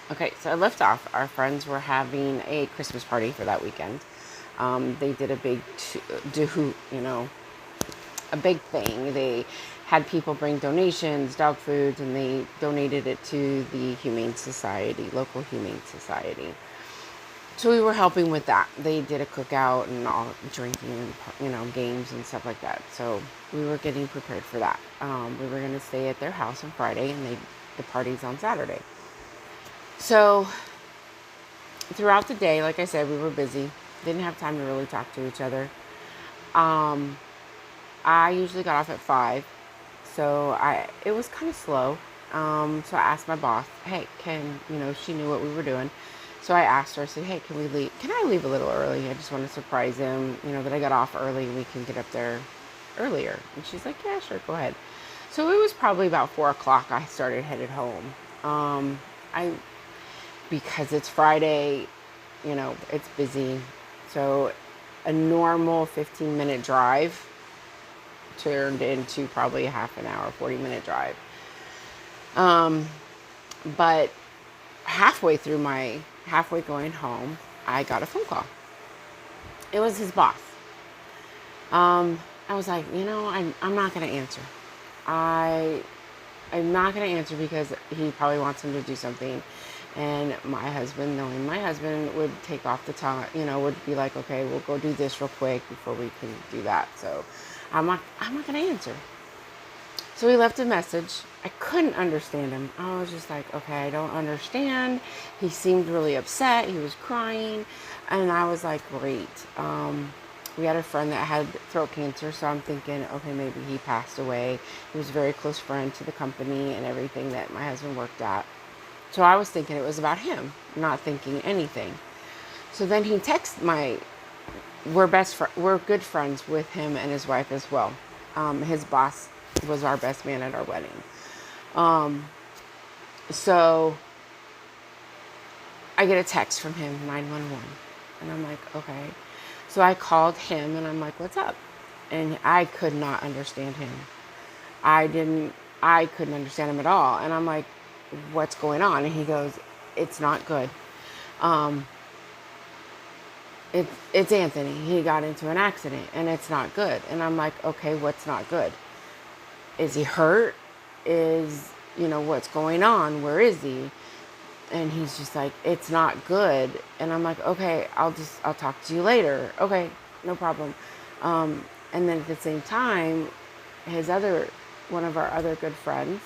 Okay, so I left off. Our friends were having a Christmas party for that weekend. They did a big, a big thing. They had people bring donations, dog foods, and they donated it to the Humane Society, local Humane Society. So we were helping with that. They did a cookout and all drinking and games and stuff like that. So we were getting prepared for that. We were going to stay at their house on Friday, and the party's on Saturday. So throughout the day, like I said, we were busy. Didn't have time to really talk to each other. Um, I usually got off at 5, so it was kind of slow. So I asked my boss, hey, she knew what we were doing. So I asked her, I said, hey, can we leave? Can I leave a little early? I just want to surprise him, that I got off early and we can get up there earlier. And she's like, yeah, sure, go ahead. So it was probably about 4 o'clock. I started headed home. I because it's Friday, it's busy. So a normal 15-minute drive turned into probably a half an hour, 40-minute drive. But halfway going home, I got a phone call. It was his boss. I was like, I'm not going to answer. I'm not going to answer because he probably wants him to do something. And my husband, knowing my husband, would take off the time, would be like, okay, we'll go do this real quick before we can do that. So I'm not going to answer. So he left a message. I couldn't understand him. I was just like, okay, I don't understand. He seemed really upset. He was crying. And I was like, great. We had a friend that had throat cancer, so I'm thinking, okay, maybe he passed away. He was a very close friend to the company and everything that my husband worked at. So I was thinking it was about him, not thinking anything. So then he texted we're good friends with him and his wife as well. His boss was our best man at our wedding. So I get a text from him, 911. And I'm like, okay. So I called him and I'm like, what's up? And I could not understand him. I couldn't understand him at all. And I'm like, what's going on? And he goes, it's not good. It's Anthony. He got into an accident and it's not good. And I'm like, okay, what's not good? Is he hurt? What's going on? Where is he? And he's just like, it's not good. And I'm like, okay, I'll talk to you later. Okay, no problem. And then at the same time, one of our other good friends,